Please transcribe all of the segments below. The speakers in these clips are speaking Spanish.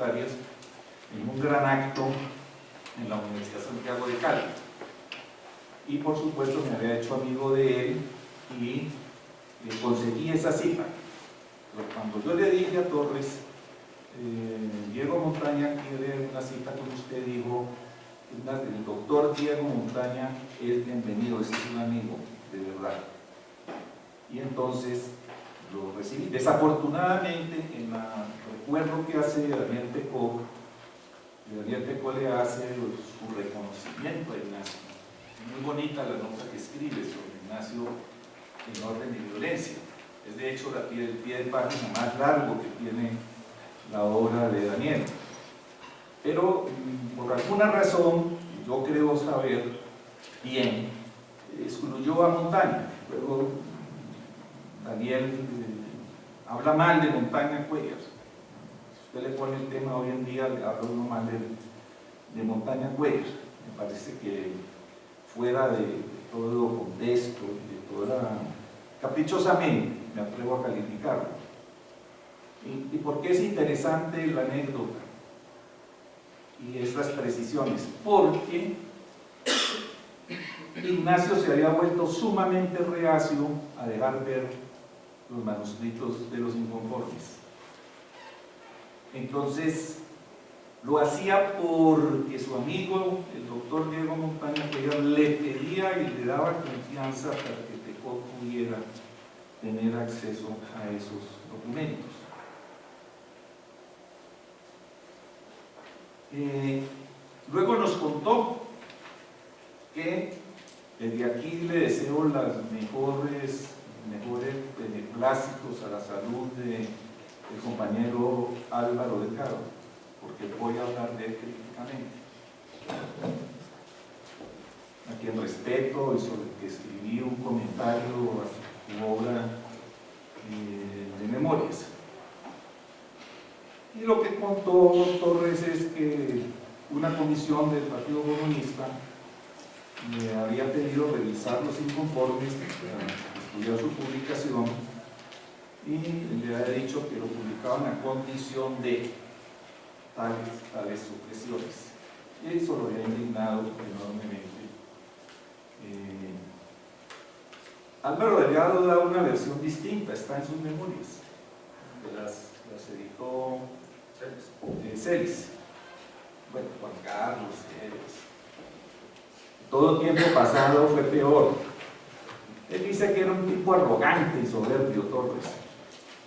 universitarias en un gran acto en la Universidad Santiago de Cali. Y por supuesto me había hecho amigo de él y conseguí esa cita. Pero cuando yo le dije a Torres, Diego Montaña quiere una cita con usted, dijo, el doctor Diego Montaña es bienvenido, ese es un amigo, de verdad. Y entonces lo recibí. Desafortunadamente, en el recuerdo que hace Daniel Pecó le hace su reconocimiento a Ignacio. Es muy bonita la nota que escribe sobre Ignacio en orden y violencia. Es de hecho el pie de página más largo que tiene la obra de Daniel. Pero por alguna razón, yo creo saber bien, excluyó a Montaña. Luego Daniel habla mal de Montaña Cuellar. Si usted le pone el tema hoy en día, le habla uno mal de Montaña Cuellar. Me parece que fuera de todo contexto, de toda, caprichosamente, me atrevo a calificarlo. ¿Y por qué es interesante la anécdota y estas precisiones? Porque Ignacio se había vuelto sumamente reacio a dejar ver los manuscritos de los inconformes. Entonces lo hacía porque su amigo, el doctor Diego Montaña Cuellar, le pedía y le daba confianza para que Pecó pudiera tener acceso a esos documentos. Luego nos contó que desde aquí le deseo las mejores beneplácitos a la salud del compañero Álvaro Delgado, porque voy a hablar de él críticamente, a quien respeto y sobre el que escribí un comentario a su obra de memorias. Y lo que contó Torres es que una comisión del Partido Comunista me había pedido revisar los inconformes para estudiar su publicación y le había dicho que lo publicaban a condición de tales supresiones. Y eso lo había indignado enormemente. Álvaro Delgado da una versión distinta, está en sus memorias, las editó Celis, bueno, Juan Carlos Celis. Todo tiempo pasado fue peor. Él dice que era un tipo arrogante y soberbio, Torres.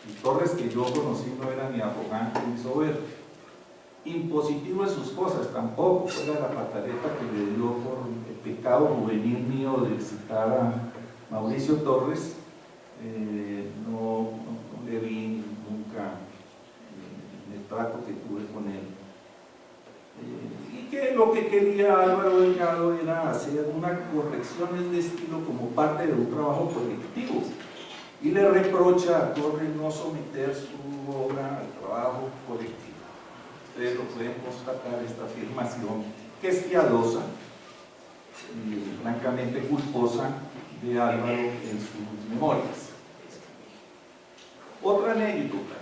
Y Torres, que yo conocí, no era ni arrogante ni soberbio. Impositivo en sus cosas, tampoco fuera la pataleta que le dio por el pecado juvenil mío de citar a Mauricio Torres. No le vi nunca en el trato que tuve con él. Y que lo que quería Álvaro Delgado era hacer una corrección de estilo como parte de un trabajo colectivo. Y le reprocha a Torres no someter su obra al trabajo colectivo. Ustedes lo pueden constatar, esta afirmación, que es piadosa y francamente culposa de Álvaro en sus memorias. Otra anécdota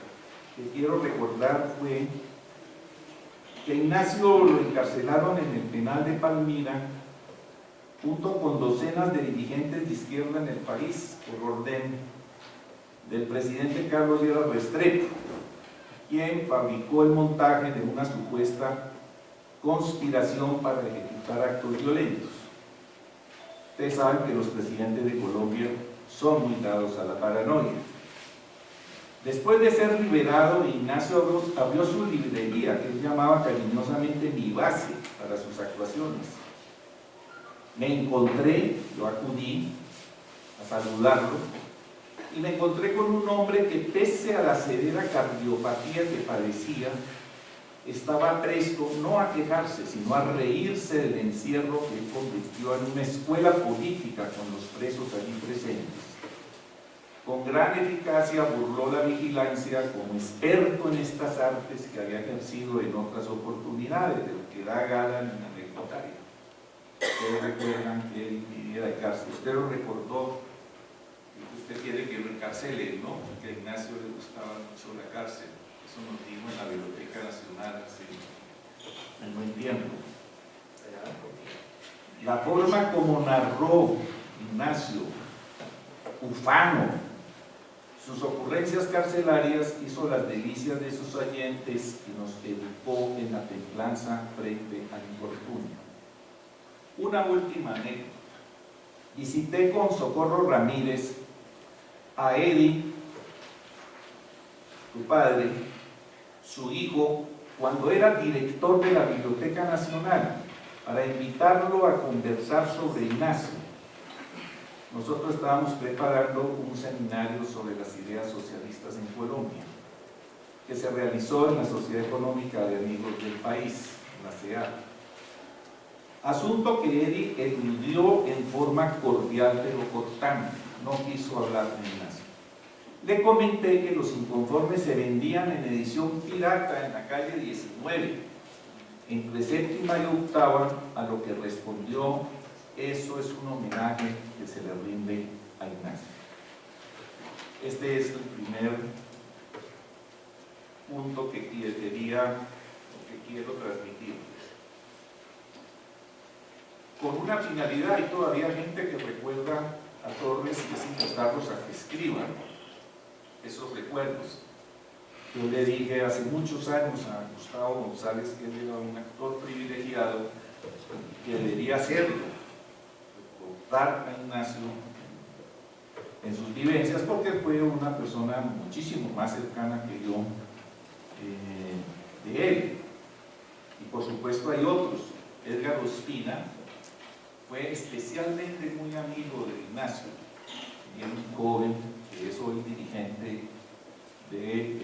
que quiero recordar fue que Ignacio lo encarcelaron en el penal de Palmira junto con docenas de dirigentes de izquierda en el país por orden del presidente Carlos Lleras Restrepo, quien fabricó el montaje de una supuesta conspiración para ejecutar actos violentos. Ustedes saben que los presidentes de Colombia son muy dados a la paranoia. Después de ser liberado, Ignacio abrió su librería, que él llamaba cariñosamente Mi Base, para sus actuaciones. Yo acudí a saludarlo, y me encontré con un hombre que, pese a la severa cardiopatía que padecía, estaba presto no a quejarse, sino a reírse del encierro que él convirtió en una escuela política con los presos allí presentes. Con gran eficacia burló la vigilancia como experto en estas artes que había ejercido en otras oportunidades, de lo que da gala en la anecdotaria. Ustedes recuerdan que él vivía de cárcel. Usted lo recordó, y usted quiere que lo encarcele, ¿no? Porque a Ignacio le gustaba mucho la cárcel. Eso nos dijo en la Biblioteca Nacional hace un buen tiempo. La forma como narró Ignacio ufano sus ocurrencias carcelarias hizo las delicias de sus oyentes y nos educó en la templanza frente al infortunio. Una última anécdota. Visité con Socorro Ramírez a Eddie, su padre, su hijo, cuando era director de la Biblioteca Nacional, para invitarlo a conversar sobre Ignacio. Nosotros estábamos preparando un seminario sobre las ideas socialistas en Colombia, que se realizó en la Sociedad Económica de Amigos del País, la CEA. Asunto que Eddie eludió en forma cordial pero cortante, no quiso hablar de Ignacio. Le comenté que los inconformes se vendían en edición pirata en la calle 19, entre séptima y octava, a lo que respondió: eso es un homenaje que se le rinde a Ignacio. Este es el primer punto que quiero transmitir. Con una finalidad, hay todavía gente que recuerda a Torres y es invitarlos a que escriban esos recuerdos. Yo le dije hace muchos años a Gustavo González que él era un actor privilegiado, que debería hacerlo, recordar a Ignacio en sus vivencias, porque fue una persona muchísimo más cercana que yo de él. Y por supuesto hay otros. Edgar Ospina fue especialmente muy amigo de Ignacio, y un joven que es hoy dirigente de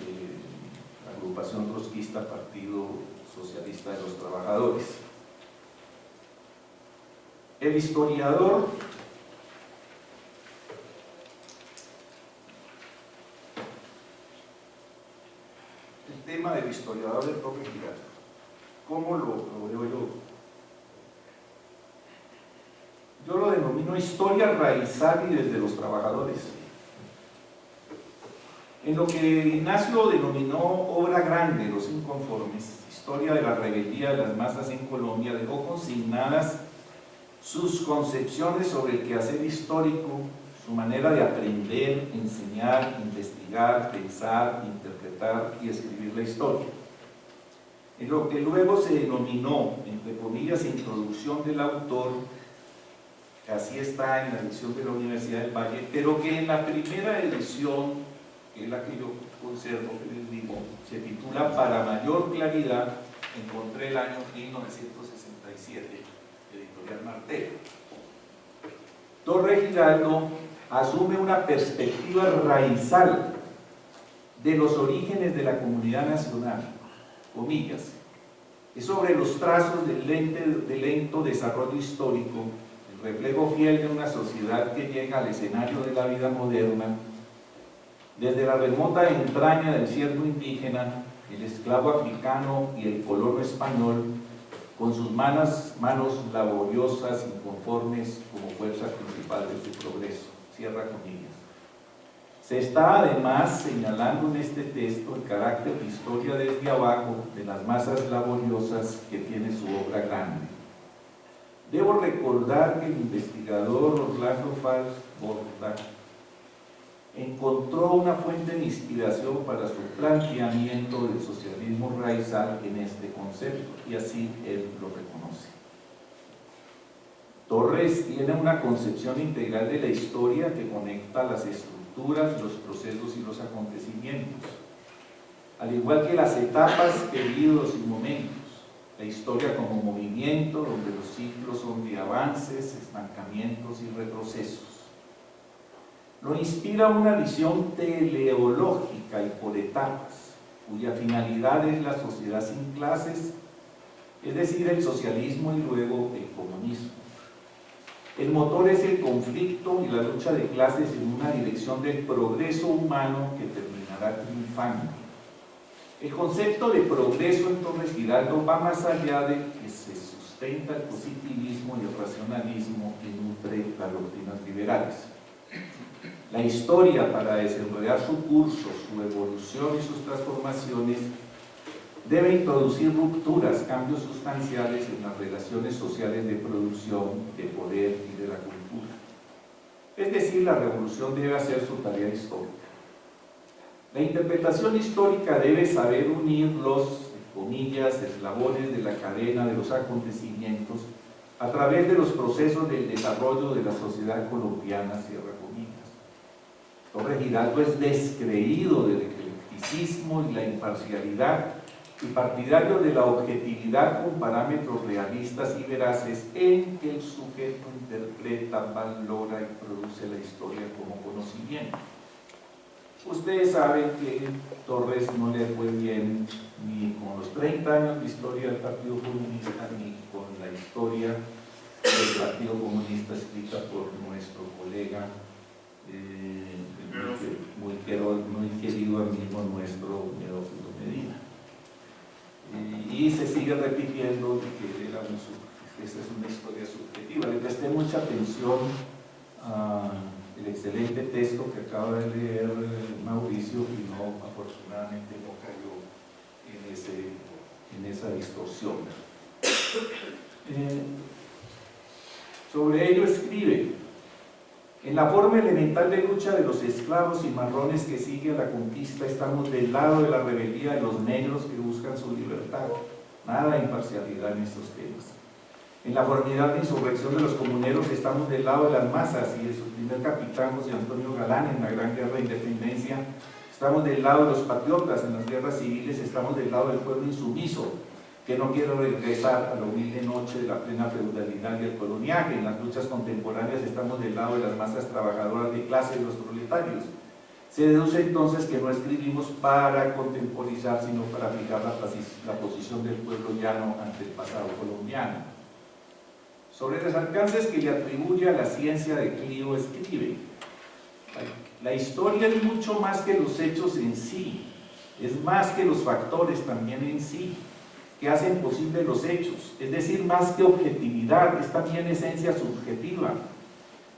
la agrupación trotskista Partido Socialista de los Trabajadores. El historiador el tema del historiador de Torres Giraldo, ¿cómo lo veo yo? Yo lo denomino historia raizal y desde los trabajadores. En lo que Ignacio denominó obra grande, Los Inconformes, historia de la rebeldía de las masas en Colombia, dejó consignadas sus concepciones sobre el quehacer histórico, su manera de aprender, enseñar, investigar, pensar, interpretar y escribir la historia. En lo que luego se denominó, entre comillas, introducción del autor, que así está en la edición de la Universidad del Valle, pero que en la primera edición, que es la que yo conservo, que les digo, se titula Para mayor claridad, encontré el año 1967, editorial Martel. Torres Giraldo asume una perspectiva raizal de los orígenes de la comunidad nacional, comillas, es sobre los trazos del lento desarrollo histórico, el reflejo fiel de una sociedad que llega al escenario de la vida moderna, desde la remota entraña del siervo indígena, el esclavo africano y el colono español, con sus manos laboriosas, inconformes como fuerza principal de su progreso. Cierra comillas. Se está además señalando en este texto el carácter de historia desde abajo de las masas laboriosas que tiene su obra grande. Debo recordar que el investigador Orlando Fals Borda encontró una fuente de inspiración para su planteamiento del socialismo raizal en este concepto, y así él lo reconoce. Torres tiene una concepción integral de la historia que conecta las estructuras, los procesos y los acontecimientos, al igual que las etapas, periodos y momentos. La historia como movimiento, donde los ciclos son de avances, estancamientos y retrocesos. Lo inspira una visión teleológica y por etapas, cuya finalidad es la sociedad sin clases, es decir, el socialismo y luego el comunismo. El motor es el conflicto y la lucha de clases en una dirección del progreso humano que terminará triunfando. El concepto de progreso en Torres Giraldo va más allá de que se sustenta el positivismo y el racionalismo que nutre las doctrinas liberales. La historia, para desenvolver su curso, su evolución y sus transformaciones, debe introducir rupturas, cambios sustanciales en las relaciones sociales de producción, de poder y de la cultura. Es decir, la revolución debe hacer su tarea histórica. La interpretación histórica debe saber unir los, comillas, eslabones de la cadena de los acontecimientos a través de los procesos del desarrollo de la sociedad colombiana, cierra comillas. Torres Giraldo es descreído del eclecticismo y la imparcialidad y partidario de la objetividad con parámetros realistas y veraces en que el sujeto interpreta, valora y produce la historia como conocimiento. Ustedes saben que Torres no le fue bien ni con los 30 años de historia del Partido Comunista, ni con la historia del Partido Comunista escrita por nuestro colega muy querido amigo nuestro, Teófilo Medina. Y se sigue repitiendo que esa es una historia subjetiva. Le presté mucha atención al excelente texto que acaba de leer Mauricio y afortunadamente no cayó en esa distorsión. Sobre ello escribe: en la forma elemental de lucha de los esclavos y marrones que sigue a la conquista, estamos del lado de la rebeldía de los negros que buscan su libertad. Nada de imparcialidad en estos temas. En la formidable insurrección de los comuneros estamos del lado de las masas y de su primer capitán, José Antonio Galán, en la Gran Guerra de Independencia. Estamos del lado de los patriotas, en las guerras civiles estamos del lado del pueblo insumiso, que no quiere regresar a la humilde noche de la plena feudalidad y el coloniaje. En las luchas contemporáneas estamos del lado de las masas trabajadoras de clase de los proletarios. Se deduce entonces que no escribimos para contemporizar, sino para fijar la posición del pueblo llano ante el pasado colombiano. Sobre los alcances que le atribuye a la ciencia de Clio, escribe: la historia es mucho más que los hechos en sí, es más que los factores también en sí, que hacen posible los hechos, es decir, más que objetividad, es también esencia subjetiva.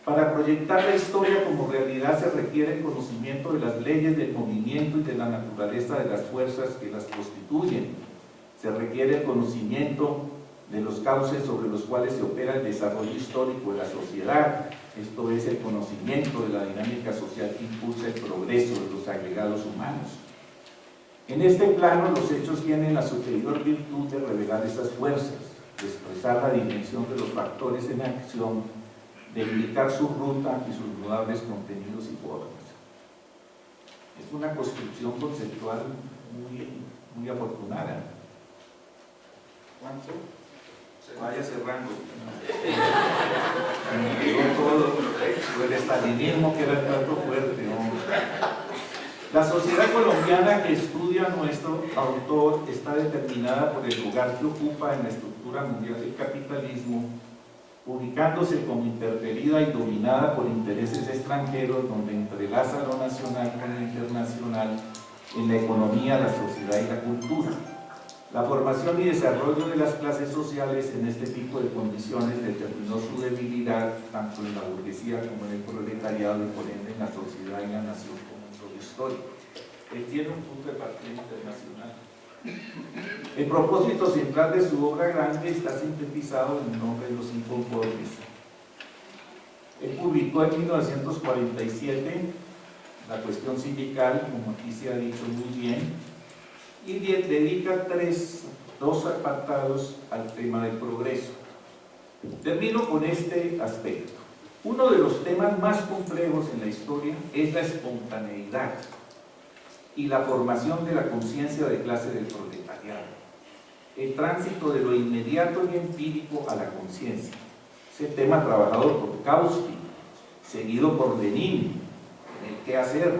Para proyectar la historia como realidad se requiere el conocimiento de las leyes del movimiento y de la naturaleza de las fuerzas que las constituyen. Se requiere el conocimiento de los cauces sobre los cuales se opera el desarrollo histórico de la sociedad, esto es, el conocimiento de la dinámica social que impulsa el progreso de los agregados humanos. En este plano, los hechos tienen la superior virtud de revelar esas fuerzas, de expresar la dimensión de los factores en acción, de indicar su ruta y sus mudables contenidos y formas. Es una construcción conceptual muy afortunada. ¿Cuánto? Vaya cerrando. Me llegó todo el estalinismo, que era el plato fuerte, hombre. La sociedad colombiana que estudia nuestro autor está determinada por el lugar que ocupa en la estructura mundial del capitalismo, ubicándose como interferida y dominada por intereses extranjeros, donde entrelaza lo nacional con lo internacional en la economía, la sociedad y la cultura. La formación y desarrollo de las clases sociales en este tipo de condiciones determinó su debilidad tanto en la burguesía como en el proletariado y por ende en la sociedad y la nación como un solo histórico. Él tiene un punto de partida internacional. El propósito central de su obra grande está sintetizado en el nombre de los inconformes. Él publicó en 1947 La cuestión sindical, como aquí se ha dicho muy bien, y dedica dos apartados al tema del progreso. Termino con este aspecto. Uno de los temas más complejos en la historia es la espontaneidad y la formación de la conciencia de clase del proletariado, el tránsito de lo inmediato y empírico a la conciencia. Ese tema trabajado por Kautsky, seguido por Lenin, en el qué hacer,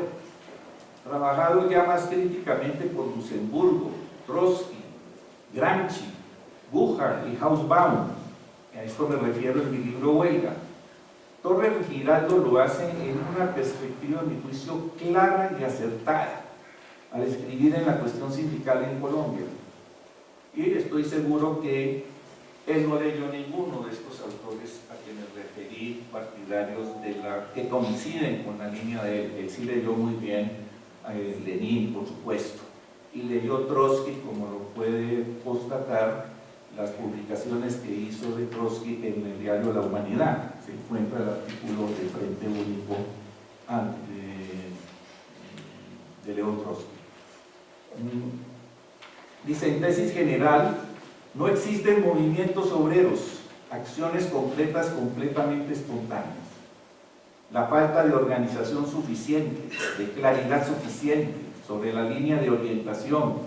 trabajado ya más críticamente por Luxemburgo, Trotsky, Gramsci, Buchar y Hobsbawm. A esto me refiero en mi libro Huelga. Torres Giraldo lo hace en una perspectiva, a mi juicio, clara y acertada al escribir en la cuestión sindical en Colombia. Y estoy seguro que Él no leyó ninguno de estos autores a quienes referí, partidarios que coinciden con la línea de él. Él sí leyó muy bien a Lenin, por supuesto, y leyó Trotsky, como lo puede constatar las publicaciones que hizo de Trotsky en el diario La Humanidad. Se encuentra el artículo del Frente Único de León Trotsky. Dice, en tesis general, no existen movimientos obreros, acciones concretas completamente espontáneas. La falta de organización suficiente, de claridad suficiente sobre la línea de orientación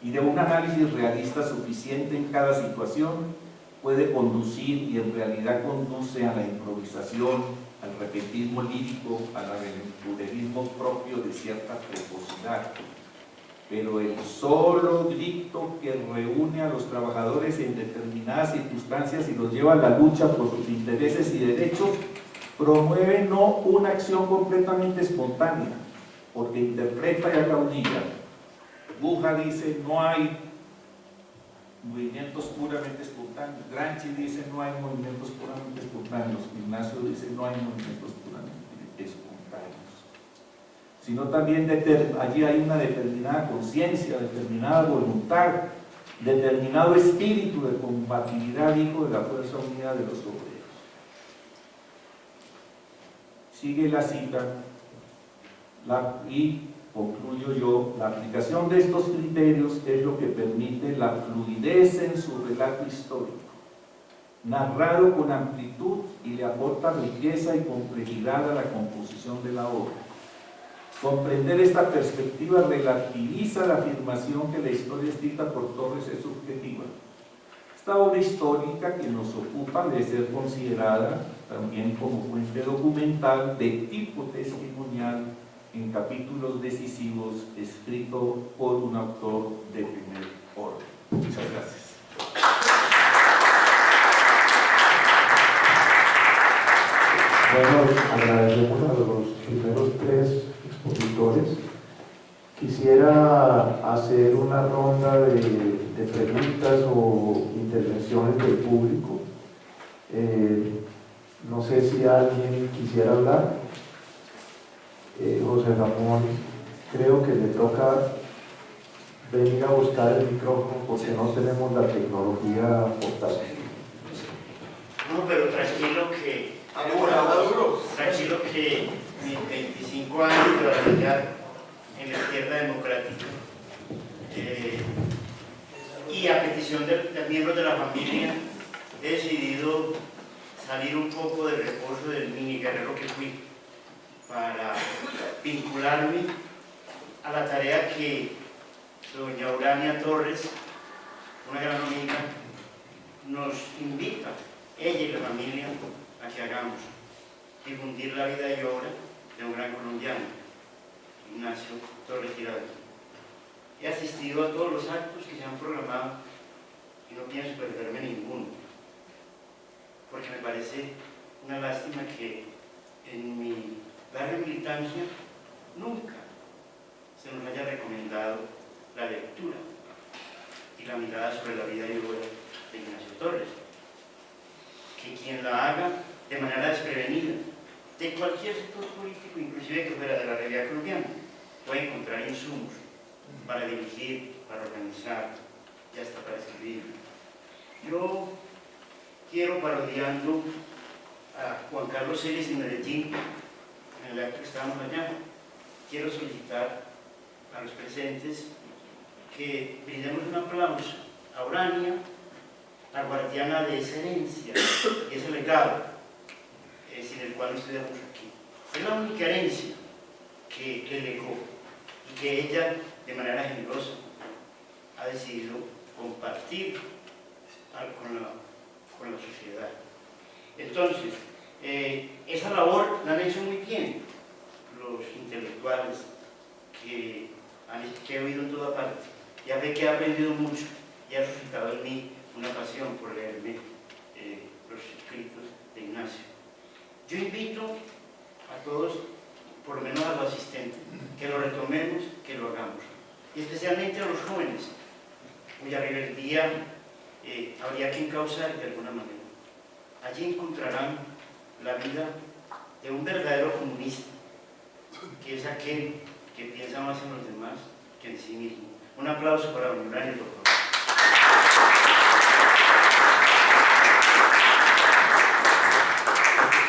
y de un análisis realista suficiente en cada situación puede conducir, y en realidad conduce, a la improvisación, al repentismo lírico, al aventurerismo propio de cierta precocidad. Pero el solo grito que reúne a los trabajadores en determinadas circunstancias y los lleva a la lucha por sus intereses y derechos, promueve no una acción completamente espontánea, porque interpreta y acaudilla. Buja dice, no hay movimientos puramente espontáneos. Gramsci dice, no hay movimientos puramente espontáneos. Ignacio dice, no hay movimientos puramente espontáneos. Sino también allí hay una determinada conciencia, determinada voluntad, determinado espíritu de combatividad, hijo de la fuerza unida de los obreros. Sigue la cita, y concluyo yo: la aplicación de estos criterios es lo que permite la fluidez en su relato histórico, narrado con amplitud, y le aporta riqueza y complejidad a la composición de la obra. Comprender esta perspectiva relativiza la afirmación que la historia escrita por Torres es subjetiva. Esta obra histórica que nos ocupa debe ser considerada también como fuente documental de tipo testimonial en capítulos decisivos, escrito por un autor de primer orden. Muchas gracias. Bueno, agradecemos a los primeros tres expositores. Quisiera hacer una ronda de preguntas o intervenciones del público. No sé si alguien quisiera hablar. José Ramón, creo que le toca venir a buscar el micrófono porque no tenemos la tecnología portátil. No, pero tranquilo que mis 25 años de batallar en la izquierda democrática y a petición de miembros de la familia he decidido salir un poco del reposo del mini guerrero que fui para vincularme a la tarea que doña Urania Torres, una gran amiga, nos invita, ella y la familia, a que hagamos: difundir la vida y obra de un gran colombiano, Ignacio Torres Giraldo. He asistido a todos los actos que se han programado y no pienso perderme ninguno, porque me parece una lástima que en mi larga militancia nunca se nos haya recomendado la lectura y la mirada sobre la vida y obra de Ignacio Torres. Que quien la haga de manera desprevenida, de cualquier sector político, inclusive que fuera de la realidad colombiana, puede encontrar insumos para dirigir, para organizar y hasta para escribir. Yo quiero, parodiando a Juan Carlos Celis en Medellín, en el acto que estábamos allá, quiero solicitar a los presentes que brindemos un aplauso a Urania, la guardiana de esa herencia y ese legado, sin el cual estudiamos aquí. Es la única herencia que legó y que ella, de manera generosa, ha decidido compartir con la sociedad. Entonces, esa labor la han hecho muy bien los intelectuales que he oído en toda parte. Ya ve que he aprendido mucho y ha suscitado en mí una pasión por leerme los escritos de Ignacio. Yo invito a todos, por lo menos a los asistentes, que lo retomemos, que lo hagamos. Y especialmente a los jóvenes, cuya rebeldía habría que encauzar de alguna manera. Allí encontrarán la vida de un verdadero comunista, que es aquel que piensa más en los demás que en sí mismo. Un aplauso para don Eulalio, por favor.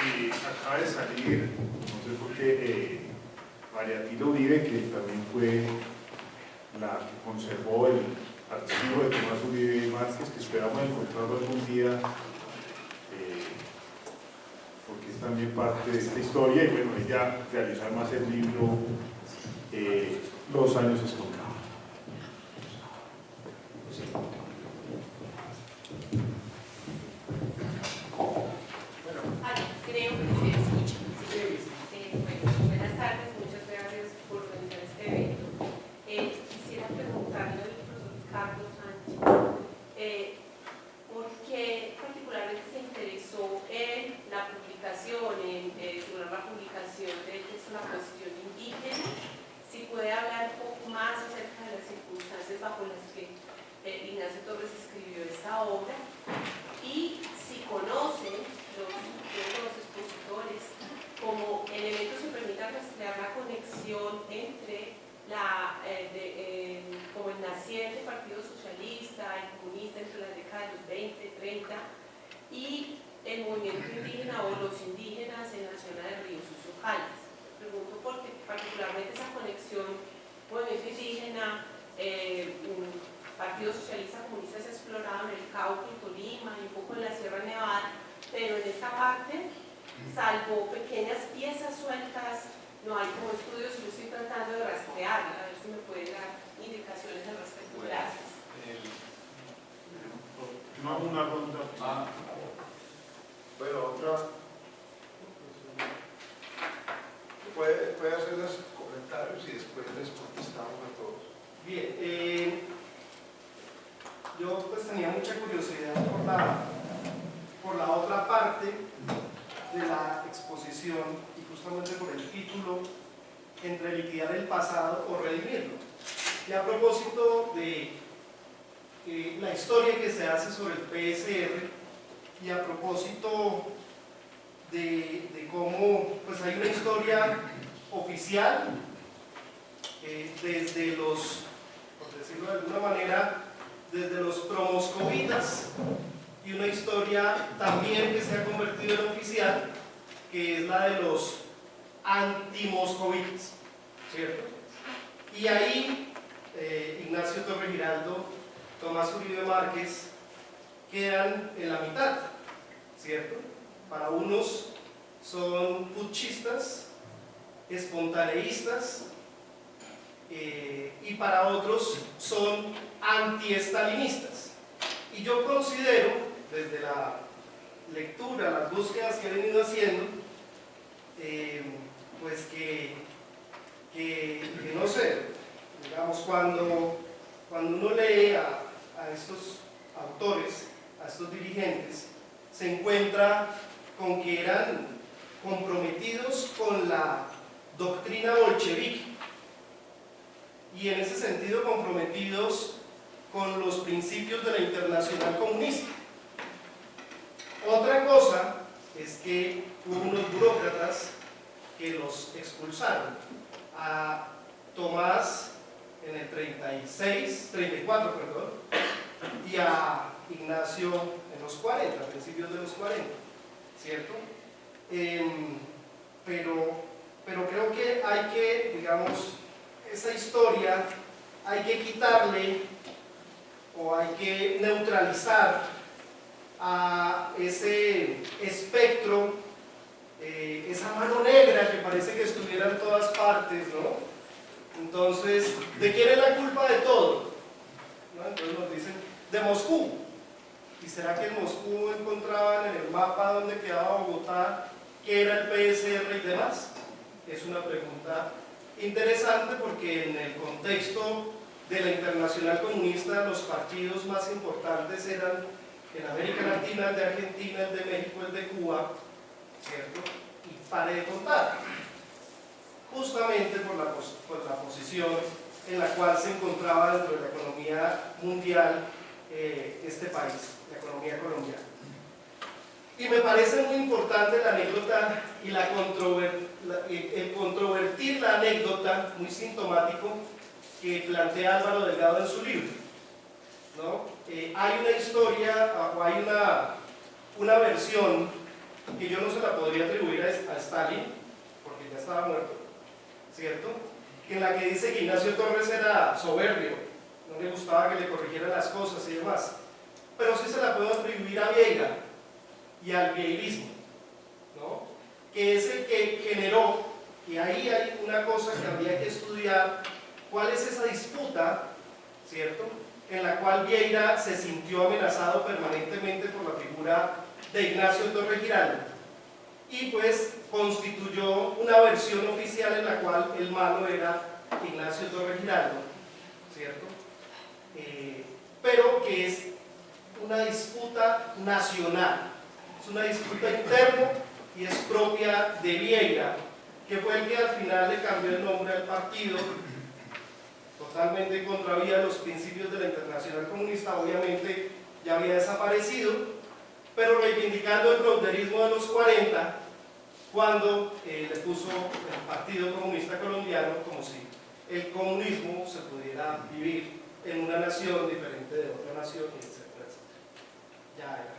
Y acaba de salir, no sé por qué, María Tilo Uribe, que también fue la que conservó el archivo de Tomás Uribe Márquez, que esperamos encontrarlo algún día, porque es también parte de esta historia, y bueno, ella realizó además el libro Los años escondidos. Creo que se escucha. Bueno, buenas tardes, muchas gracias por organizar este evento. Quisiera preguntarle al profesor Ricardo Sánchez por qué particularmente se interesó en la publicación, en sobre la publicación del texto La cuestión indígena. Si puede hablar un poco más acerca de las circunstancias bajo las que Ignacio Torres escribió esta obra y si conoce los expositores como elementos que permitan rastrear la conexión entre como el naciente Partido Socialista y Comunista entre las décadas de los 20, 30 y el movimiento indígena o los indígenas en la zona de Río Sucio Caldas. Pregunto porque particularmente esa conexión movimiento indígena, Partido Socialista Comunista se ha explorado en el Cauca, en Tolima y un poco en la Sierra Nevada, pero en esta parte, salvo pequeñas piezas sueltas, no hay como estudios y yo estoy tratando de rastrear, a ver si me puede dar indicaciones al respecto. Gracias. No, una ronda. Bueno, otra. Puede hacer los comentarios y después les contestamos a todos. Bien, yo pues tenía mucha curiosidad por la otra parte de la exposición y justamente por el título entre liquidar el pasado o redimirlo. Y a propósito de la historia que se hace sobre el PSR y a propósito de cómo pues hay una historia oficial desde los, por decirlo de alguna manera, desde los promoscovitas y una historia también que se ha convertido en oficial, que es la de los antimoscovitas, ¿cierto? Y ahí Ignacio Torres Giraldo, Tomás Uribe Márquez quedan en la mitad, ¿cierto? Para unos son putschistas, espontaneístas, y para otros son antiestalinistas. Y yo considero, desde la lectura, las búsquedas que he venido haciendo, pues que no sé, digamos, cuando uno lee a estos autores, a estos dirigentes, se encuentra con que eran comprometidos con la doctrina bolchevique y en ese sentido comprometidos con los principios de la Internacional Comunista. Otra cosa es que hubo unos burócratas que los expulsaron. A Tomás en el 34, y a Ignacio en los 40, a principios de los 40, ¿cierto? Pero creo que hay que, digamos, esa historia hay que quitarle o hay que neutralizar a ese espectro, esa mano negra que parece que estuviera en todas partes, ¿no? Entonces, ¿de quién es la culpa de todo? ¿No? Entonces nos dicen, de Moscú. ¿Y será que en Moscú encontraban en el mapa donde quedaba Bogotá qué era el PSR y demás? Es una pregunta interesante porque en el contexto de la Internacional Comunista los partidos más importantes eran en América Latina el de Argentina, el de México, el de Cuba, ¿cierto? Y pare de contar, justamente por la posición en la cual se encontraba dentro de la economía mundial este país, la economía colombiana. Y me parece muy importante la anécdota y el controvertir la anécdota, muy sintomático, que plantea Álvaro Delgado en su libro, ¿no? Hay una historia, o hay una versión que yo no se la podría atribuir a Stalin, porque ya estaba muerto, ¿cierto? En la que dice que Ignacio Torres era soberbio, no le gustaba que le corrigieran las cosas y demás, pero sí se la puedo atribuir a Vieira y al vieirismo, ¿no? Que es el que generó, y ahí hay una cosa que habría que estudiar, cuál es esa disputa, ¿cierto?, en la cual Vieira se sintió amenazado permanentemente por la figura de Ignacio Torres Giraldo, y pues constituyó una versión oficial en la cual el malo era Ignacio Torres Giraldo, ¿cierto? Pero que es una disputa nacional, es una disputa interna y es propia de Vieira, que fue el que al final le cambió el nombre al partido, totalmente en contravía de los principios de la Internacional Comunista. Obviamente ya había desaparecido, pero reivindicando el fronterismo de los 40, cuando le puso el Partido Comunista Colombiano, como si el comunismo se pudiera vivir en una nación diferente de otra nación, etcétera, etcétera. Ya era.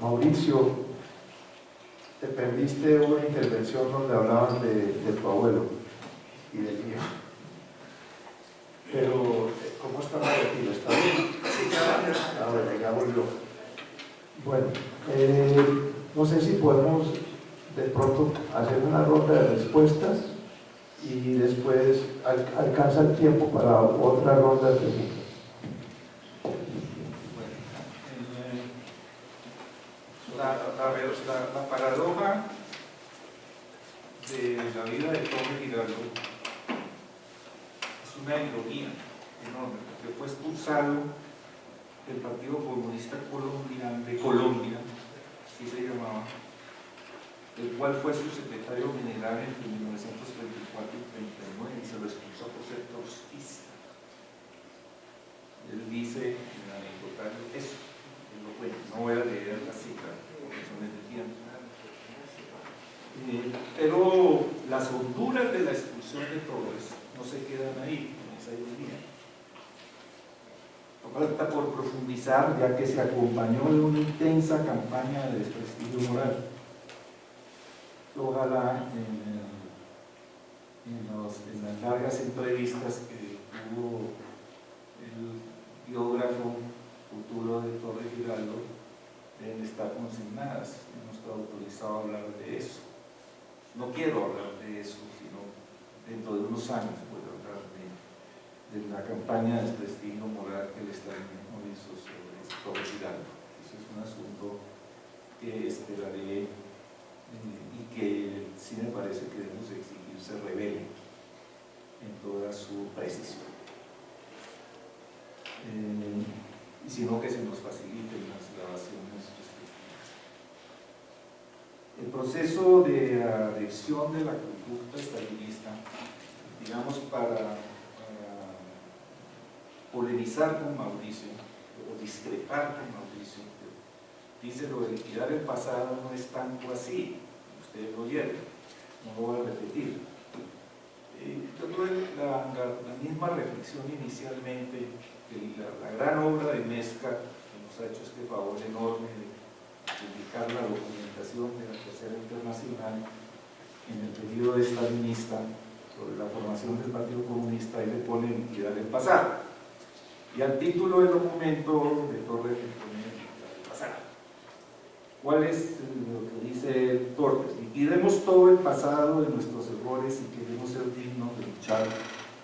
Mauricio, te perdiste una intervención donde hablaban de tu abuelo y del mío. Pero, ¿cómo está Mauricio? ¿Está bien? Sí, ya. A ver, ya volvió. Bueno, no sé si podemos de pronto hacer una ronda de respuestas y después alcanza el tiempo para otra ronda de preguntas. La paradoja de la vida de Torres Giraldo es una ironía enorme, porque fue expulsado del Partido Comunista Colombiano, de Colombia, así se llamaba, el cual fue su secretario general entre 1934 y 1939, y se lo expulsó por ser trotskista. Él dice en el anecdotario eso, él lo cuenta, no voy a leer la cita por razones de tiempo. Pero las honduras de la expulsión de Torres no se quedan ahí, en esa ironía. Falta por profundizar, ya que se acompañó de una intensa campaña de desprestigio moral. Ojalá en las largas entrevistas que tuvo el biógrafo futuro de Torres Giraldo deben estar consignadas. No está autorizado a hablar de eso. No quiero hablar de eso, sino dentro de unos años puedo hablar de la campaña de desprestigio moral que el estalinismo hizo sobre Torres Giraldo. Eso es un asunto que esperaré y que sí me parece que debemos exigir se revele en toda su precisión. Y sino que se nos faciliten las grabaciones respectivas. El proceso de adhesión de la conducta estalinista, digamos, para polemizar con Mauricio, o discrepar con Mauricio, dice lo de liquidar el pasado no es tanto así, ustedes lo oyeron, no lo voy a repetir. Yo tuve la misma reflexión inicialmente, que la gran obra de Mezca, que nos ha hecho este favor enorme de publicar la documentación de la Tercera Internacional en el periodo estalinista sobre la formación del Partido Comunista, y le pone liquidar el pasado. Y al título del documento de Torres le pone liquidar el pasado. ¿Cuál es lo que dice Torres? Liquidemos todo el pasado de nuestros errores y queremos ser dignos de luchar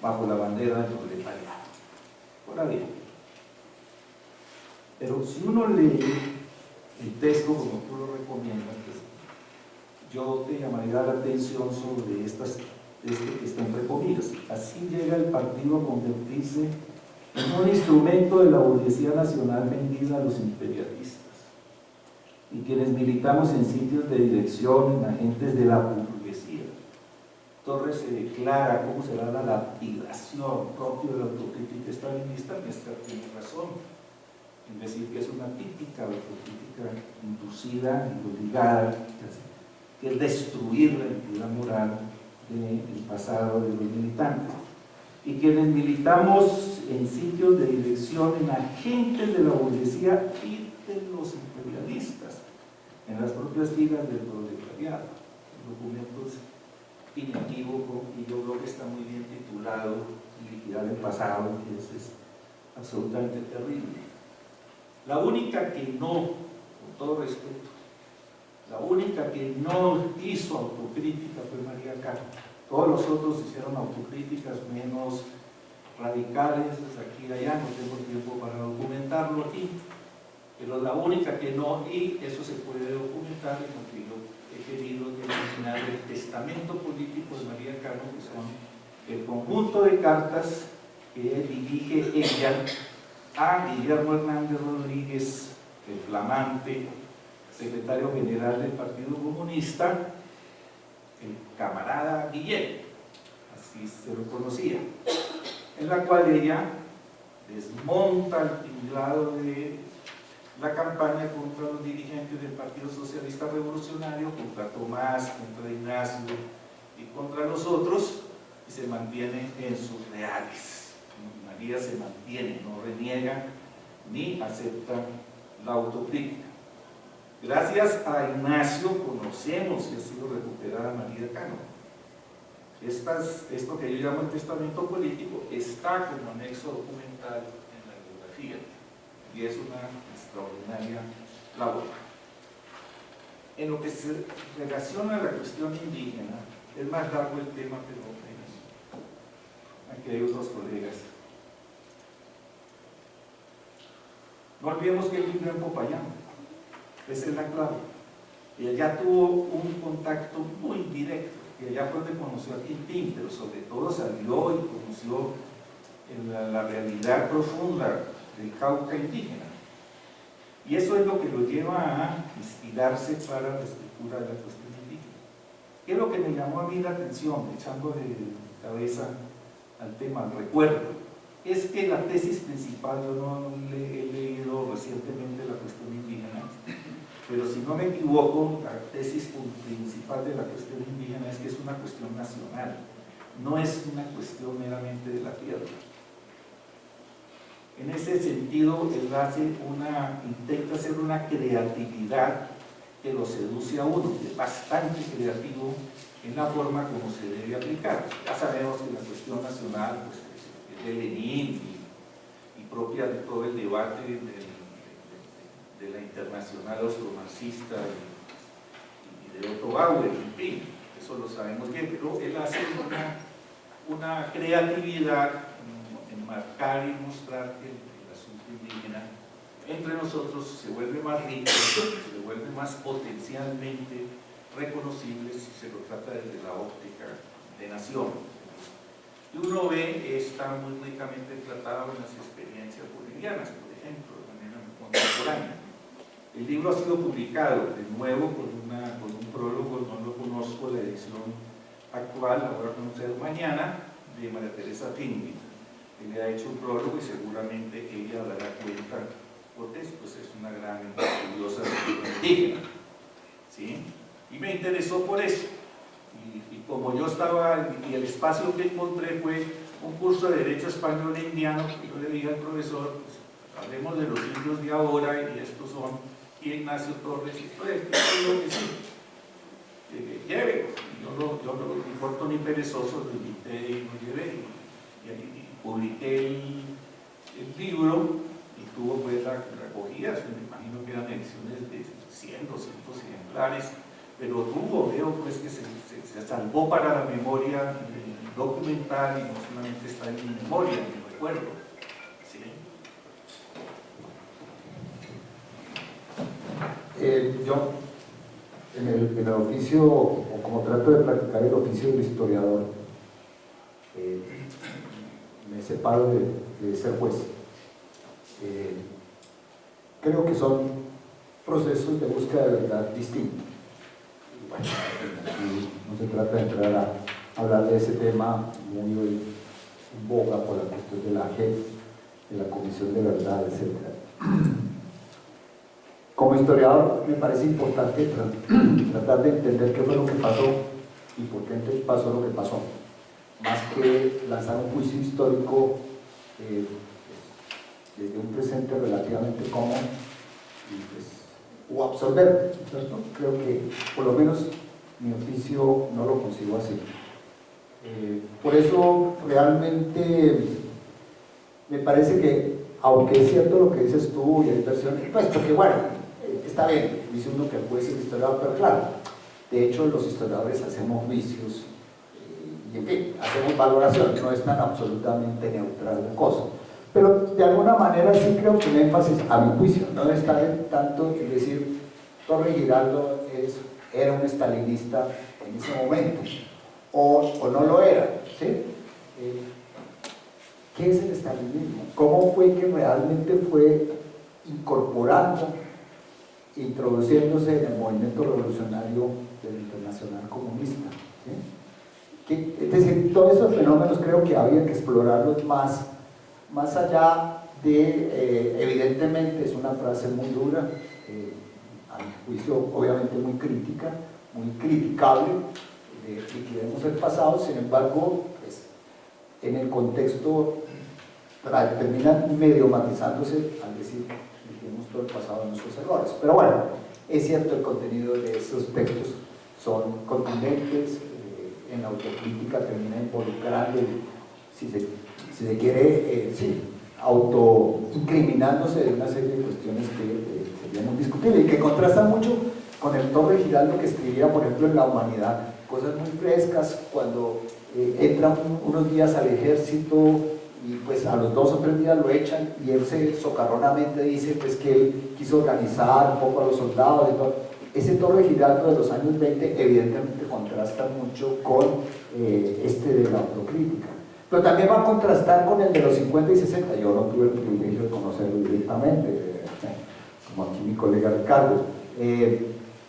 bajo la bandera del proletariado. Ahora bien, pero si uno lee el texto como tú lo recomiendas, pues, yo te llamaría la atención sobre este que está entre comillas. Así llega el partido a convertirse Es un instrumento de la burguesía nacional vendida a los imperialistas. Y quienes militamos en sitios de dirección, en agentes de la burguesía. Torres se declara cómo será la latigación propia de la autocrítica estalinista. Mezcal tiene razón en decir que es una típica autocrítica inducida y obligada, que es destruir la entidad moral del pasado de los militantes. Y quienes militamos en sitios de dirección, en agentes de la burguesía y de los imperialistas, en las propias filas del proletariado. El documento es inequívoco y yo creo que está muy bien titulado Liquidar el pasado, que es absolutamente terrible. La única que no, con todo respeto, la única que no hizo autocrítica fue María Cano. Todos los otros hicieron autocríticas menos radicales, aquí y allá, no tengo tiempo para documentarlo aquí, pero la única que no, y eso se puede documentar, porque yo he querido determinar el testamento político de María Cano, que son el conjunto de cartas que dirige ella a Guillermo Hernández Rodríguez, el flamante secretario general del Partido Comunista, el camarada Guillén, así se lo conocía, en la cual ella desmonta el tinglado de la campaña contra los dirigentes del Partido Socialista Revolucionario, contra Tomás, contra Ignacio y contra los otros, y se mantiene en sus reales. María se mantiene, no reniega ni acepta la autocrítica. Gracias a Ignacio conocemos que ha sido recuperada María Cano. Esto que yo llamo el testamento político está como anexo documental en la biografía y es una extraordinaria labor. En lo que se relaciona a la cuestión indígena, es más largo el tema, pero aquí hay otros colegas. No olvidemos que él vivió en Popayán, esa es la clave. Y allá tuvo un contacto muy directo, y allá fue donde conoció a Quintín, pero sobre todo salió y conoció la realidad profunda del Cauca indígena. Y eso es lo que lo lleva a inspirarse para la escritura de la cuestión indígena. ¿Qué es lo que me llamó a mí la atención, echando de cabeza al tema, al recuerdo? Es que la tesis principal, yo no he leído recientemente la cuestión indígena, pero si no me equivoco, la tesis principal de la cuestión indígena es que es una cuestión nacional, no es una cuestión meramente de la tierra. En ese sentido, él intenta hacer una creatividad que lo seduce a uno, que es bastante creativo en la forma como se debe aplicar. Ya sabemos que la cuestión nacional pues, es de Lenin y propia de todo el debate de la internacional austromarxista y de Otto Bauer, en fin, eso lo sabemos bien, pero él hace una creatividad en marcar y mostrar que el asunto indígena entre nosotros se vuelve más rico, se vuelve más potencialmente reconocible si se lo trata desde la óptica de nación. Y uno ve, está muy ricamente tratado en las experiencias bolivianas, por ejemplo, de manera contemporánea. El libro ha sido publicado de nuevo con un prólogo, no lo conozco, la edición actual, la voy a conocer mañana, de María Teresa Finley. Él le ha hecho un prólogo y seguramente ella dará cuenta, porque pues es una gran estudiosa de indígena, ¿sí? Y me interesó por eso. Y como yo estaba, y el espacio que encontré fue un curso de Derecho Español e Indiano, y yo le dije al profesor, pues, hablemos de los indios de ahora, y estos son Ignacio Torres, y pues, yo digo que sí, lleve. Yo no me importo ni perezoso, lo invité y lo llevé, y publiqué el libro, y tuvo pues recogidas, me imagino que eran ediciones de 100, 200 ejemplares, pero veo pues que se salvó para la memoria documental y no solamente está en mi memoria, en mi recuerdo. ¿Sí? Yo, en el oficio, o como trato de practicar el oficio del historiador, me separo de ser juez. Creo que son procesos de búsqueda de verdad distintos. Y bueno, aquí no se trata de entrar a hablar de ese tema muy hoy en boga por la cuestión de la JEP, de la Comisión de Verdad, etc. Como historiador me parece importante tratar de entender qué fue lo que pasó y por qué pasó lo que pasó, más que lanzar un juicio histórico desde un presente relativamente cómodo o absorber, ¿cierto? Creo que por lo menos mi oficio no lo consigo así. Por eso realmente me parece que, aunque es cierto lo que dices tú y hay versiones, pues porque bueno, está bien, dice uno que el juez es el historiador, pero claro, de hecho los historiadores hacemos juicios y en fin, hacemos valoración, no es tan absolutamente neutral la cosa. Pero de alguna manera sí creo que un énfasis, a mi juicio, no está tanto en decir Torre Giraldo era un estalinista en ese momento, o no lo era, ¿sí? ¿Qué es el estalinismo? ¿Cómo fue que realmente fue incorporando, introduciéndose en el movimiento revolucionario del Internacional Comunista? ¿Sí? Es decir, todos esos fenómenos creo que había que explorarlos más allá de, evidentemente es una frase muy dura, a mi juicio obviamente muy crítica, muy criticable, de liquidemos el pasado, sin embargo, pues, en el contexto termina medio matizándose al decir liquidemos todo el pasado de nuestros errores. Pero bueno, es cierto, el contenido de esos textos son contundentes, en la autocrítica termina involucrando, si se quiere, autoincriminándose de una serie de cuestiones que serían muy discutibles y que contrastan mucho con el Torre Giraldo que escribía, por ejemplo, en La Humanidad, cosas muy frescas, cuando entran unos días al ejército y pues a los 2 o 3 días lo echan y él socarronamente dice pues que él quiso organizar un poco a los soldados y todo. Ese Torre Giraldo de los años 20 evidentemente contrasta mucho con de la autocrítica. Pero también va a contrastar con el de los 50 y 60. Yo no tuve el privilegio de conocerlo directamente, como aquí mi colega Ricardo.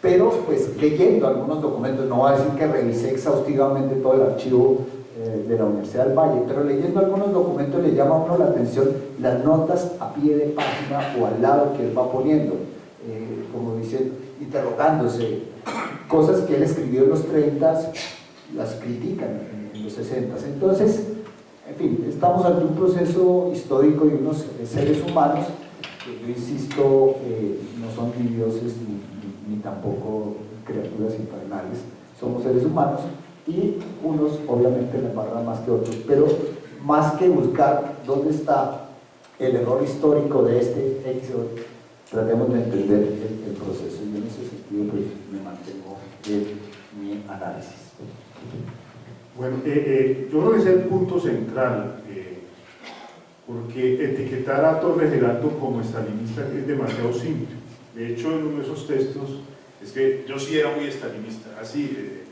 Pero pues leyendo algunos documentos, no voy a decir que revisé exhaustivamente todo el archivo de la Universidad del Valle, pero leyendo algunos documentos le llama a uno la atención las notas a pie de página o al lado que él va poniendo, como dice, interrogándose, cosas que él escribió en los 30, las critican en los 60. Entonces, en fin, estamos ante un proceso histórico y unos seres humanos que, yo insisto, no son ni dioses ni tampoco criaturas infernales, somos seres humanos y unos obviamente la embarran más que otros, pero más que buscar dónde está el error histórico de este éxodo, tratemos de entender el proceso y en ese sentido pues me mantengo en mi análisis. Bueno, yo creo que ese es el punto central, porque etiquetar a Torre Giraldo como estalinista es demasiado simple. De hecho, en uno de esos textos, es que yo sí era muy estalinista, así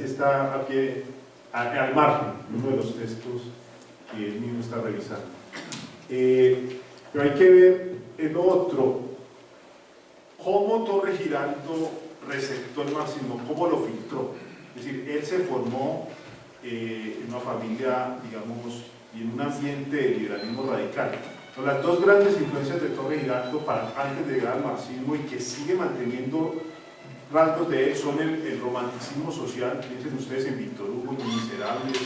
está a pie, al margen, uno de los textos que él mismo está revisando. Pero hay que ver el otro, cómo Torre Giraldo receptó el marxismo, cómo lo filtró. Es decir, él se formó en una familia, digamos, y en un ambiente de liberalismo radical. Son las dos grandes influencias de Torre Giraldo antes de llegar al marxismo y que sigue manteniendo rasgos de él son el romanticismo social. Piensen ustedes en Víctor Hugo, en Los Miserables,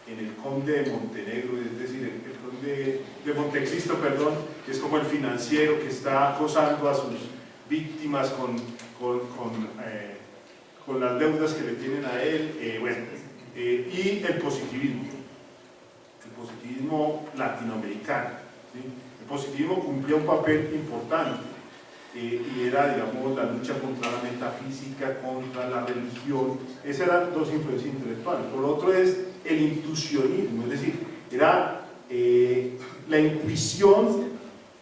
en el Conde de Montenegro, es decir, el Conde de Montecristo, perdón, que es como el financiero que está acosando a sus víctimas con las deudas que le tienen a él, y el positivismo latinoamericano. ¿Sí? El positivismo cumplía un papel importante y era, digamos, la lucha contra la metafísica, contra la religión. Esas eran dos influencias intelectuales. Por lo otro es el intuicionismo, es decir, era la intuición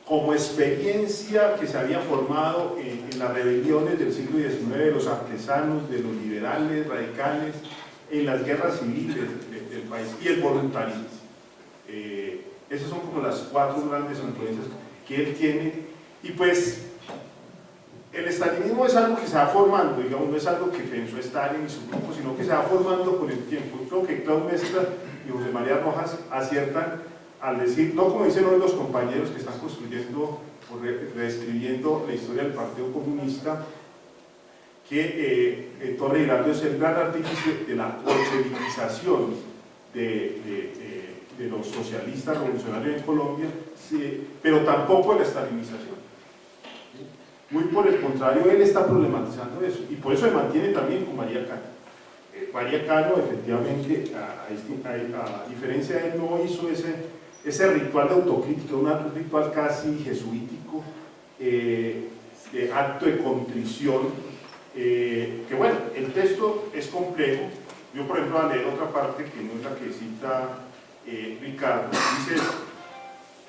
como experiencia que se había formado en las rebeliones del siglo XIX, de los artesanos, de los liberales, radicales, en las guerras civiles del país, y el voluntarismo. Esas son como las 4 grandes influencias que él tiene. Y pues el estalinismo es algo que se va formando, digamos, no es algo que pensó Stalin y su grupo, sino que se va formando con el tiempo. Creo que Claudio Mestra y José María Rojas aciertan al decir, no como dicen hoy los compañeros que están construyendo o reescribiendo la historia del Partido Comunista, que Torre Giraldo es el gran artífice de la bolcheviquización de los socialistas revolucionarios en Colombia, sí, pero tampoco de la estalinización. Muy por el contrario, él está problematizando eso, y por eso se mantiene también con María Cano. María Cano, efectivamente, a diferencia de él, no hizo ese ritual de autocrítica, un ritual casi jesuítico, de acto de contrición, que bueno, el texto es complejo. Yo, por ejemplo, voy a leer otra parte que no es la que cita Ricardo. Dice: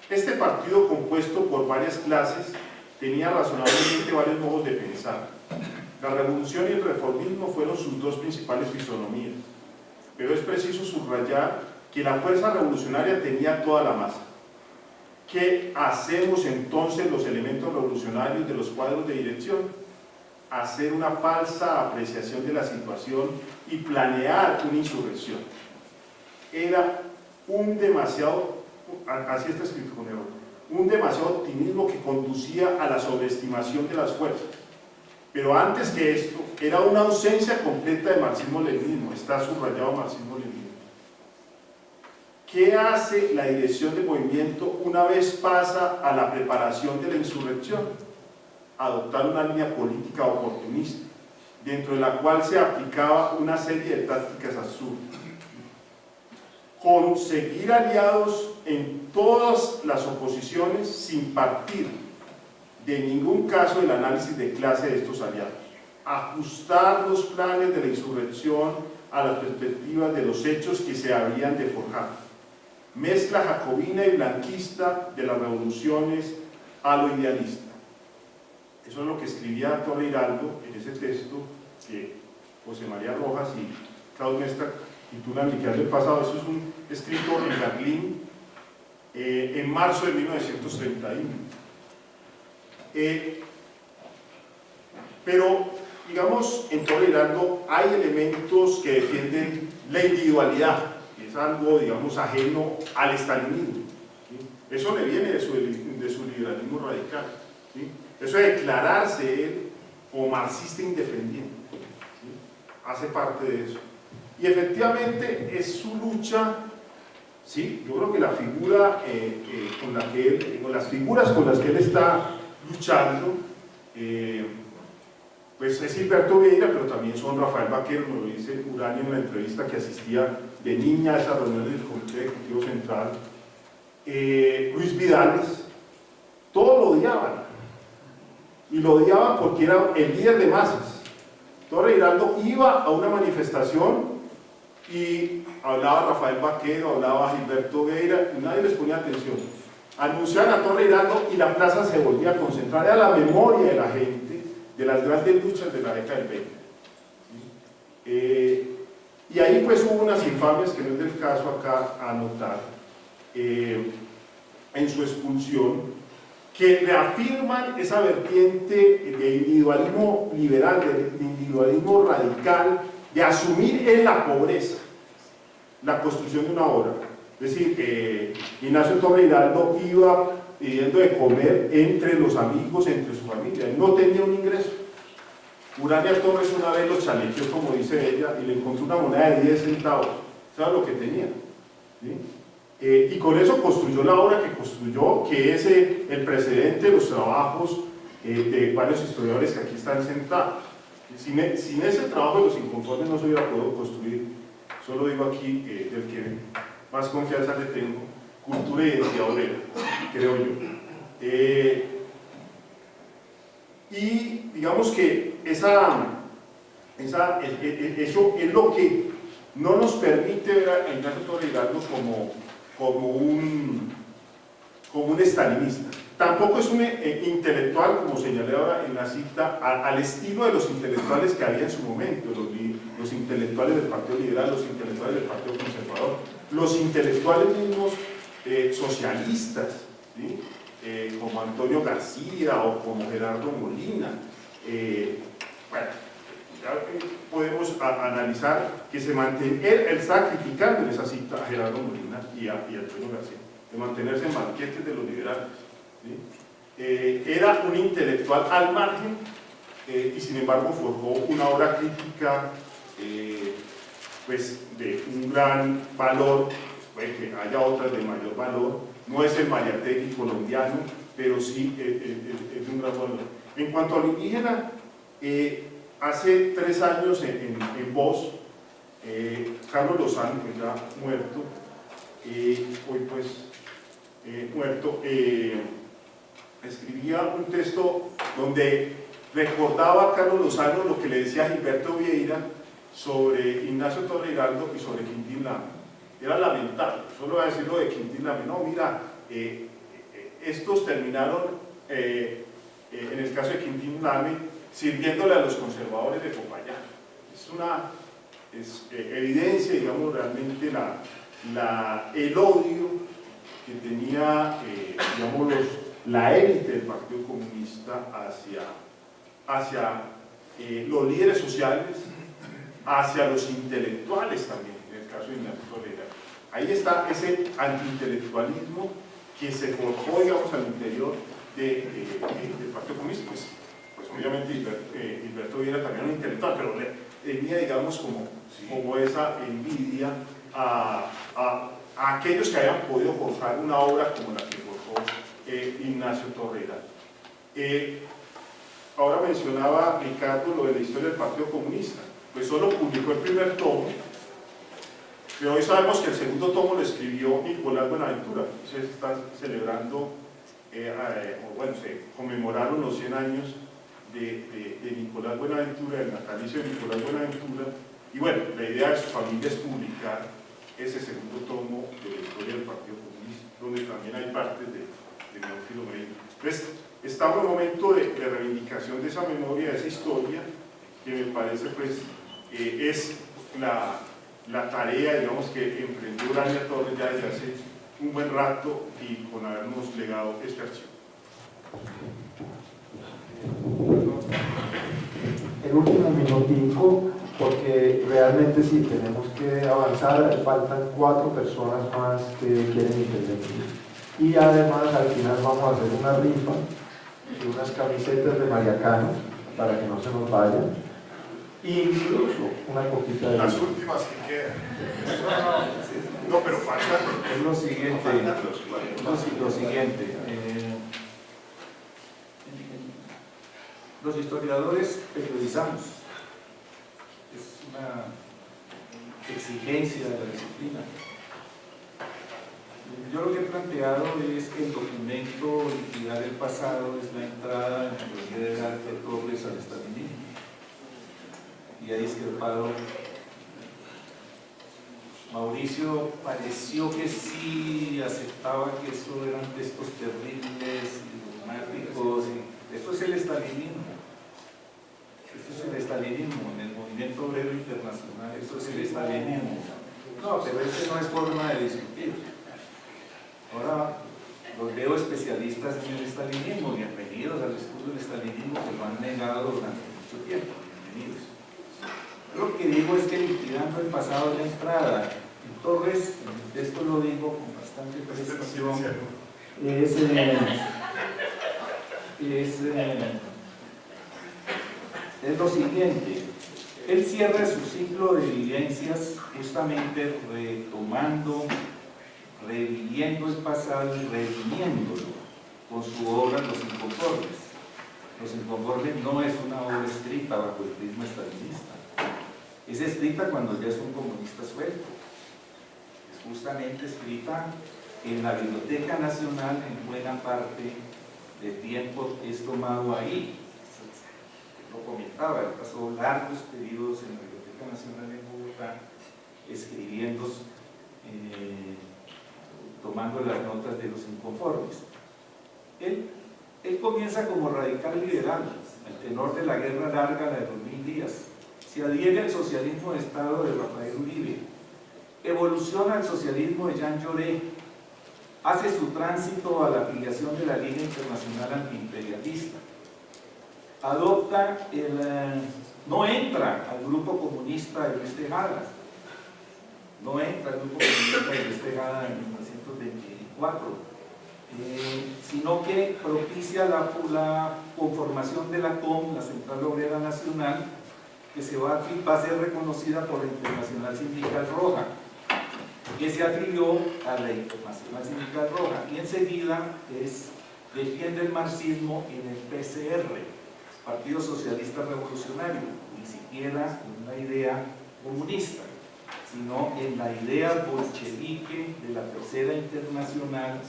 este partido, compuesto por varias clases, tenía razonablemente varios modos de pensar. La revolución y el reformismo fueron sus dos principales fisonomías, pero es preciso subrayar que la fuerza revolucionaria tenía toda la masa. ¿Qué hacemos entonces los elementos revolucionarios de los cuadros de dirección? Hacer una falsa apreciación de la situación y planear una insurrección. Era un demasiado, así está escrito con error, un demasiado optimismo que conducía a la sobreestimación de las fuerzas. Pero antes que esto, era una ausencia completa de marxismo-leninismo, está subrayado marxismo-leninismo. ¿Qué hace la dirección del movimiento una vez pasa a la preparación de la insurrección? Adoptar una línea política oportunista, dentro de la cual se aplicaba una serie de tácticas absurdas. Conseguir aliados en todas las oposiciones sin partir de ningún caso del análisis de clase de estos aliados. Ajustar los planes de la insurrección a las perspectivas de los hechos que se habían de forjar. Mezcla jacobina y blanquista de las revoluciones a lo idealista. Eso es lo que escribía Torre Giraldo en ese texto que José María Rojas y Claudio Mestra titulan Liquidar del pasado. Eso es un escrito en Berlín en marzo de 1931. Pero, digamos, en Torre Giraldo hay elementos que defienden la individualidad, que es algo, digamos, ajeno al estalinismo, ¿sí? Eso le viene de su liberalismo radical, ¿sí? Eso de declararse él como marxista independiente, ¿sí? Hace parte de eso. Y efectivamente es su lucha, ¿sí? Yo creo que la figura con las figuras con las que él está luchando, pues es Gilberto Vieira, pero también son Rafael Vaquero, me lo dice Uranio en la entrevista, que asistía de niña a esas reuniones del Comité Ejecutivo Central, Luis Vidales, todos lo odiaban. Y lo odiaban porque era el líder de masas. Torre Giraldo iba a una manifestación y hablaba Rafael Vaquero, hablaba Gilberto Vieira, y nadie les ponía atención. Anunciaban a Torre Giraldo y la plaza se volvía a concentrar. Era la memoria de la gente de las grandes luchas de la década del 20. ¿Sí? Y ahí pues hubo unas infamias que no es del caso acá anotar, en su expulsión, que reafirman esa vertiente de individualismo liberal, de individualismo radical, de asumir en la pobreza la construcción de una obra. Es decir, Ignacio Torre Giraldo iba pidiendo de comer entre los amigos, entre su familia, él no tenía un ingreso. Urania Torres una vez lo chalequeó, como dice ella, y le encontró una moneda de 10 centavos, ¿sabes lo que tenía? ¿Sí? Y con eso construyó la obra que construyó, que es el precedente de los trabajos de varios historiadores que aquí están sentados. Sin ese trabajo de los inconformes no se hubiera podido construir, solo digo aquí, del que más confianza le tengo, cultura y identidad obrera, creo yo. Y digamos que eso es lo que no nos permite ver a Ignacio Torre Giraldo como un estalinista. Tampoco es un intelectual, como señalé ahora en la cita, al estilo de los intelectuales que había en su momento, los intelectuales del Partido Liberal, los intelectuales del Partido Conservador, los intelectuales mismos socialistas, ¿sí? Como Antonio García o como Gerardo Molina. Bueno, ya podemos analizar que se mantiene, él está criticando en esa cita a Gerardo Molina y a Antonio García, de mantenerse en banquetes de los liberales, ¿sí? Era un intelectual al margen y sin embargo forjó una obra crítica pues de un gran valor, puede que haya otras de mayor valor, no es el Mariátegui colombiano, pero sí es de un gran valor. En cuanto a lo indígena, hace 3 años en Voz, Carlos Lozano, pues ya muerto, hoy pues muerto, escribía un texto donde recordaba a Carlos Lozano lo que le decía Gilberto Vieira sobre Ignacio Torre Giraldo y sobre Quintín Lame. Era lamentable, solo voy a decir lo de Quintín Lame, no, mira, estos terminaron, en el caso de Quintín Lame, sirviéndole a los conservadores de Popayán. Es evidencia, digamos, realmente el odio que tenía, digamos, la élite del Partido Comunista hacia los líderes sociales, hacia los intelectuales también, en el caso de Ignacio Torre. Ahí está ese antiintelectualismo que se forjó, digamos, al interior del Partido Comunista. Pues obviamente Gilberto Vieira también era un intelectual, pero tenía, digamos, como esa envidia a aquellos que habían podido forjar una obra como la que forjó Ignacio Torrera. Ahora mencionaba Ricardo lo de la historia del Partido Comunista, pues solo publicó el primer tomo, pero hoy sabemos que el segundo tomo lo escribió Nicolás Buenaventura. Se está celebrando, bueno, se conmemoraron los 100 años de Nicolás Buenaventura, del natalicio de Nicolás Buenaventura, y bueno, la idea de su familia es publicar ese segundo tomo de la historia del Partido Comunista, donde también hay partes de Teófilo Medina. Entonces, estamos en un momento de reivindicación de esa memoria, de esa historia, que me parece pues es la tarea, digamos, que emprendió Urania Torres ya desde hace un buen rato y con habernos legado este archivo. El último minutico, porque realmente sí tenemos que avanzar, faltan 4 personas más que quieren intervenir. Y además al final vamos a hacer una rifa de unas camisetas de Mariacano para que no se nos vayan, incluso una copita de Las vino. últimas que quedan. No, pero faltan. Es lo siguiente, los historiadores periodizamos, es una exigencia de la disciplina. Yo lo que he planteado es que el documento Liquidar el pasado es la entrada en la teoría de arte Torres al estalinismo, y ha discrepado. Mauricio pareció que sí aceptaba que eso eran textos terribles y dogmáticos, y eso es el estalinismo. Eso es el estalinismo, en el movimiento obrero internacional, eso es el estalinismo. No, pero ese no es forma de discutir. Ahora los veo especialistas en el estalinismo, bienvenidos al estudio del estalinismo, que lo han negado durante mucho tiempo, bienvenidos. Lo que digo es que liquidando el pasado de entrada, en Torres, en el texto lo digo con bastante precisión, es lo siguiente: él cierra su ciclo de evidencias justamente retomando, reviviendo el pasado y redimiéndolo con su obra Los Inconformes. Los Inconformes no es una obra escrita bajo el prisma estalinista, es escrita cuando ya es un comunista suelto, es justamente escrita en la Biblioteca Nacional, en buena parte del tiempo es tomado ahí. Lo comentaba, él pasó largos periodos en la Biblioteca Nacional en Bogotá escribiendo, tomando las notas de Los Inconformes. Él comienza como radical liberal, el tenor de la guerra larga, la de los 1000 días. Se adhiere al socialismo de Estado de Rafael Uribe, evoluciona al socialismo de Jean Jaurès, hace su tránsito a la afiliación de la Liga Internacional Antiimperialista. No entra al grupo comunista de Luis Tejada, en 1924, sino que propicia la conformación de la COM, la Central Obrera Nacional, que va a ser reconocida por la Internacional Sindical Roja, que se afilió a la Internacional Sindical Roja, y enseguida defiende el marxismo en el PCR, Partido Socialista Revolucionario, ni siquiera en una idea comunista, sino en la idea bolchevique de la Tercera Internacional,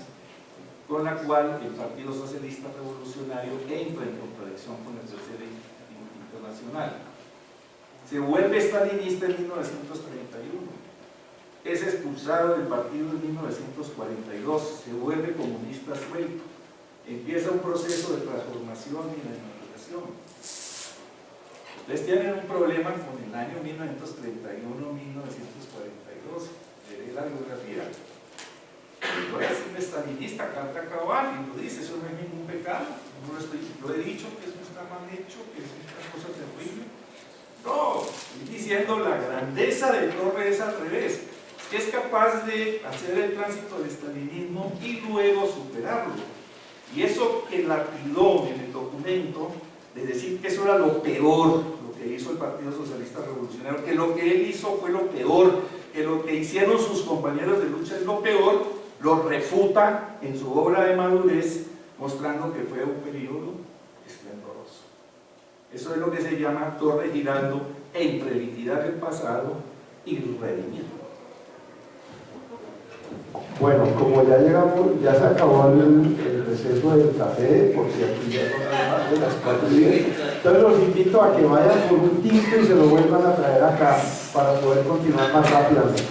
con la cual el Partido Socialista Revolucionario entra en contradicción con la Tercera Internacional. Se vuelve estalinista en 1931, es expulsado del partido en 1942, se vuelve comunista suelto, empieza un proceso de transformación y de emancipación. Ustedes tienen un problema con el año 1931-1942, de la biografía. Yo es un estalinista, carta cabal, y lo dice, eso no es ningún pecado, yo he dicho que eso está mal hecho, que es una cosa terrible. No, estoy diciendo la grandeza de Torres es al revés, que es capaz de hacer el tránsito del estalinismo y luego superarlo. Y eso que lapidó en el documento, de decir que eso era lo peor, lo que hizo el Partido Socialista Revolucionario, que lo que él hizo fue lo peor, que lo que hicieron sus compañeros de lucha es lo peor, lo refuta en su obra de madurez, mostrando que fue un periodo esplendoroso. Eso es lo que se llama Torre girando entre liquidar el pasado y redimir. Bueno, como ya llegamos, ya se acabó el receso del café, porque aquí ya son más de las 4:10. Entonces los invito a que vayan por un tinto y se lo vuelvan a traer acá para poder continuar más rápidamente.